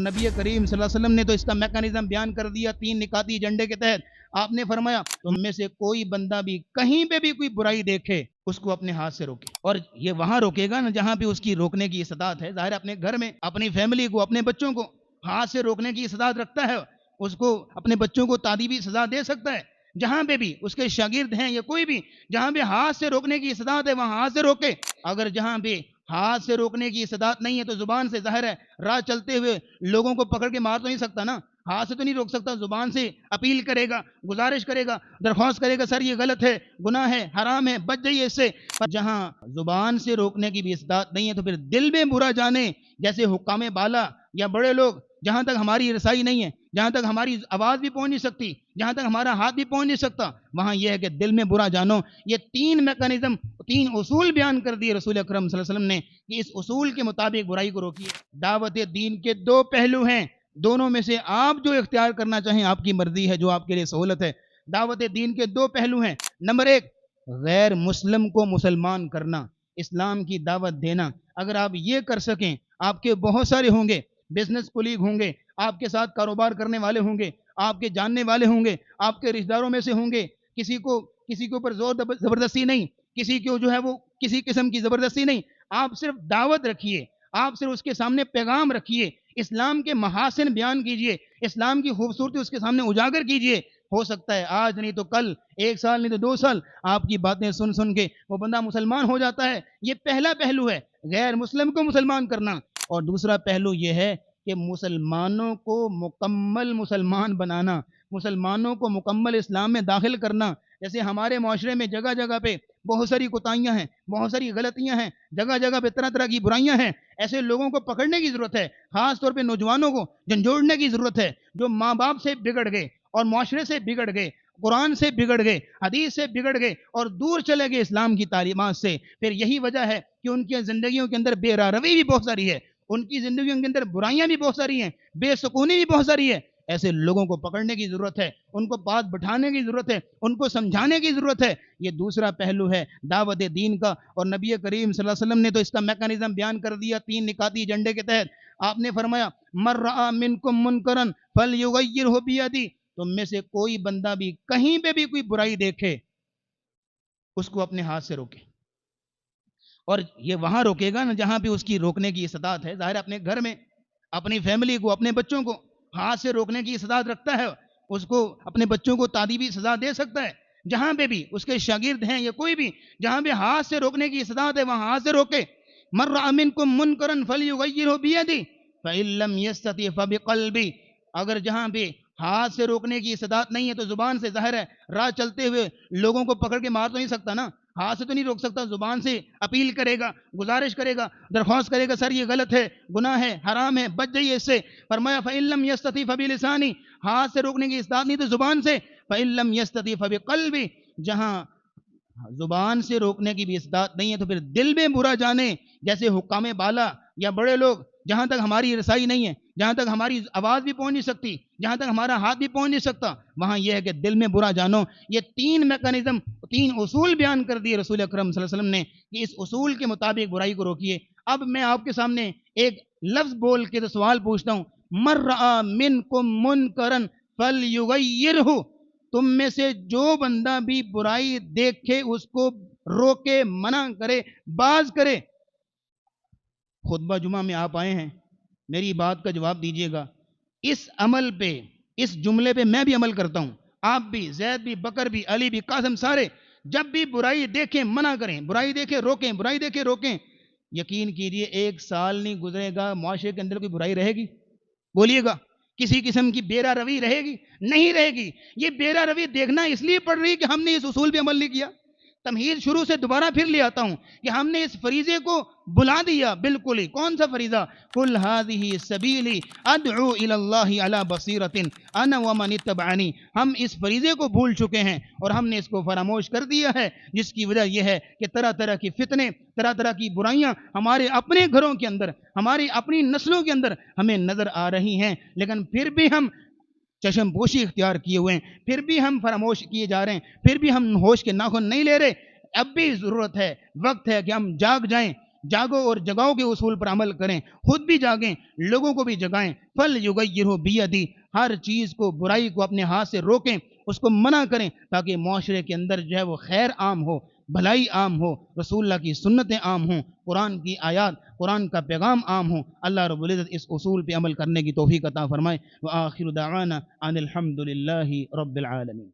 نبی کریم صلی اللہ علیہ وسلم نے تو اس کا میکانزم بیان کر دیا 3 نکاتی ایجنڈے کے تحت۔ آپ نے فرمایا تم میں سے کوئی بندہ بھی کہیں پہ بھی کوئی برائی دیکھے اس کو اپنے ہاتھ سے روکے، اور یہ وہاں روکے گا نا جہاں بھی اس کی روکنے کی استطاعت ہے۔ ظاہر اپنے گھر میں اپنی فیملی کو اپنے بچوں کو ہاتھ سے روکنے کی استطاعت رکھتا ہے، اس کو اپنے بچوں کو تادیبی سزا دے سکتا ہے۔ جہاں پہ بھی اس کے شاگرد ہیں یا کوئی بھی جہاں پہ ہاتھ سے روکنے کی استطاعت ہے وہاں ہاتھ سے روکے۔ اگر جہاں پہ ہاتھ سے روکنے کی استطاعت نہیں ہے تو زبان سے، ظاہر ہے راہ چلتے ہوئے لوگوں کو پکڑ کے مار تو نہیں سکتا نا، ہاتھ سے تو نہیں روک سکتا، زبان سے اپیل کرے گا، گزارش کرے گا، درخواست کرے گا، سر یہ غلط ہے، گناہ ہے، حرام ہے، بچ جائیے اس سے۔ پر جہاں زبان سے روکنے کی بھی استطاعت نہیں ہے تو پھر دل میں برا جانے، جیسے حکام بالا یا بڑے لوگ، جہاں تک ہماری رسائی نہیں ہے، جہاں تک ہماری آواز بھی پہنچ نہیں سکتی، جہاں تک ہمارا ہاتھ بھی پہنچ نہیں سکتا، وہاں یہ ہے کہ دل میں برا جانو۔ یہ 3 میکانزم، 3 اصول بیان کر دیے رسول اکرم صلی اللہ علیہ وسلم نے کہ اس اصول کے مطابق برائی کو روکیے۔ دعوت دین کے 2 پہلو ہیں، دونوں میں سے آپ جو اختیار کرنا چاہیں آپ کی مرضی ہے، جو آپ کے لیے سہولت ہے۔ دعوت دین کے 2 پہلو ہیں۔ نمبر 1، غیر مسلم کو مسلمان کرنا، اسلام کی دعوت دینا۔ اگر آپ یہ کر سکیں، آپ کے بہت سارے ہوں گے، بزنس کولیگ ہوں گے، آپ کے ساتھ کاروبار کرنے والے ہوں گے، آپ کے جاننے والے ہوں گے، آپ کے رشتہ داروں میں سے ہوں گے، کسی کے اوپر زور زبردستی نہیں، کسی کو جو ہے وہ کسی قسم کی زبردستی نہیں، آپ صرف دعوت رکھیے، آپ صرف اس کے سامنے پیغام رکھیے، اسلام کے محاسن بیان کیجئے، اسلام کی خوبصورتی اس کے سامنے اجاگر کیجئے۔ ہو سکتا ہے آج نہیں تو کل، 1 سال نہیں تو 2 سال، آپ کی باتیں سن سن کے وہ بندہ مسلمان ہو جاتا ہے۔ یہ پہلا پہلو ہے، غیر مسلم کو مسلمان کرنا۔ اور دوسرا پہلو یہ ہے کہ مسلمانوں کو مکمل مسلمان بنانا، مسلمانوں کو مکمل اسلام میں داخل کرنا۔ جیسے ہمارے معاشرے میں جگہ جگہ پہ بہت ساری کوتاہیاں ہیں، بہت ساری غلطیاں ہیں، جگہ جگہ پہ طرح طرح کی برائیاں ہیں، ایسے لوگوں کو پکڑنے کی ضرورت ہے، خاص طور پہ نوجوانوں کو جھنجھوڑنے کی ضرورت ہے، جو ماں باپ سے بگڑ گئے اور معاشرے سے بگڑ گئے، قرآن سے بگڑ گئے، حدیث سے بگڑ گئے اور دور چلے گئے اسلام کی تعلیمات سے۔ پھر یہی وجہ ہے کہ ان کی زندگیوں کے اندر بے راروی بھی بہت ساری ہے، ان کی زندگیوں کے اندر برائیاں بھی بہت ساری ہیں، بے سکونی بھی بہت ساری ہے۔ ایسے لوگوں کو پکڑنے کی ضرورت ہے، ان کو بات بٹھانے کی ضرورت ہے، ان کو سمجھانے کی ضرورت ہے۔ یہ دوسرا پہلو ہے دعوت دین کا، اور نبی کریم صلی اللہ علیہ وسلم نے تو اس کا میکانزم بیان کر دیا 3 نکاتی ایجنڈے کے تحت۔ آپ نے فرمایا من رأى منکم منکرا فلیغیرہ بیدی، تم میں سے کوئی بندہ بھی کہیں پہ بھی کوئی برائی دیکھے اس کو اپنے ہاتھ سے روکے، اور یہ وہاں روکے گا نا جہاں پہ اس کی روکنے کی استطاعت ہے۔ ظاہر اپنے گھر میں اپنی فیملی کو اپنے بچوں کو ہاتھ سے روکنے کی استطاعت رکھتا ہے، اس کو اپنے بچوں کو تادیبی سزا دے سکتا ہے۔ جہاں پہ بھی اس کے شاگرد ہیں یا کوئی بھی جہاں پہ ہاتھ سے روکنے کی استطاعت ہے وہاں ہاتھ سے روکے۔ من رأى منکم منکرا فلیغیرہ بیدی فإن لم یستطع فبقلبہ، اگر جہاں پہ ہاتھ سے روکنے کی استطاعت نہیں ہے تو زبان سے، ظاہر ہے راہ چلتے ہوئے لوگوں کو پکڑ کے مار تو نہیں سکتا نا، ہاتھ سے تو نہیں روک سکتا، زبان سے اپیل کرے گا، گزارش کرے گا، درخواست کرے گا، سر یہ غلط ہے، گناہ ہے، حرام ہے، بچ جائیے اس سے۔ فرمایا فإن لم یستطع فبلسانہ، ہاتھ سے روکنے کی استطاعت نہیں تو زبان سے، فإن لم یستطع فبقلبہ، جہاں زبان سے روکنے کی بھی استطاعت نہیں ہے تو پھر دل میں برا جانے، جیسے حکام بالا یا بڑے لوگ، جہاں تک ہماری رسائی نہیں ہے، جہاں تک ہماری آواز بھی پہنچ نہیں سکتی، جہاں تک ہمارا ہاتھ بھی پہنچ نہیں سکتا، وہاں یہ ہے کہ دل میں برا جانو۔ یہ 3 میکانزم، 3 اصول بیان کر دیے رسول اکرم صلی اللہ علیہ وسلم نے کہ اس اصول کے مطابق برائی کو روکیے۔ اب میں آپ کے سامنے ایک لفظ بول کے تو سوال پوچھتا ہوں، من رأى منکم منکرا فلیغیرہ، تم میں سے جو بندہ بھی برائی دیکھے اس کو روکے، منع کرے، باز کرے۔ خطبہ جمعہ میں آپ آئے ہیں، میری بات کا جواب دیجئے گا، اس عمل پہ، اس جملے پہ میں بھی عمل کرتا ہوں، آپ بھی، زید بھی، بکر بھی، علی بھی، قاسم، سارے جب بھی برائی دیکھیں منع کریں، برائی دیکھیں روکیں، برائی دیکھیں روکیں۔ یقین کیجئے 1 سال نہیں گزرے گا معاشرے کے اندر کوئی برائی رہے گی؟ بولیے گا کسی قسم کی بیرا روی رہے گی؟ نہیں رہے گی۔ یہ بیرا روی دیکھنا اس لیے پڑ رہی کہ ہم نے اس اصول پہ عمل نہیں کیا۔ تمہید شروع سے دوبارہ پھر لے آتا ہوں کہ ہم نے اس فریضے کو بلا دیا بالکل ہی۔ کون سا فریضہ؟ قل هذه سبیلی ادعو الی اللہ علی بصیرۃ انا ومن اتبعنی۔ ہم اس فریضے کو بھول چکے ہیں اور ہم نے اس کو فراموش کر دیا ہے، جس کی وجہ یہ ہے کہ طرح طرح کی فتنے، طرح طرح کی برائیاں ہمارے اپنے گھروں کے اندر، ہماری اپنی نسلوں کے اندر ہمیں نظر آ رہی ہیں، لیکن پھر بھی ہم چشم پوشی اختیار کیے ہوئے ہیں، پھر بھی ہم فراموش کیے جا رہے ہیں، پھر بھی ہم ہوش کے ناخن نہیں لے رہے۔ اب بھی ضرورت ہے، وقت ہے کہ ہم جاگ جائیں جاگو اور جگاؤ کے اصول پر عمل کریں، خود بھی جاگیں، لوگوں کو بھی جگائیں۔ فل یغیرہ بیدی، ہر چیز کو، برائی کو اپنے ہاتھ سے روکیں، اس کو منع کریں، تاکہ معاشرے کے اندر جو ہے وہ خیر عام ہو، بھلائی عام ہو، رسول اللہ کی سنتیں عام ہوں، قرآن کی آیات، قرآن کا پیغام عام ہو۔ اللہ رب العزت اس اصول پہ عمل کرنے کی توفیق عطا فرمائے۔ وآخر دعوانا ان الحمد للہ رب العالمین۔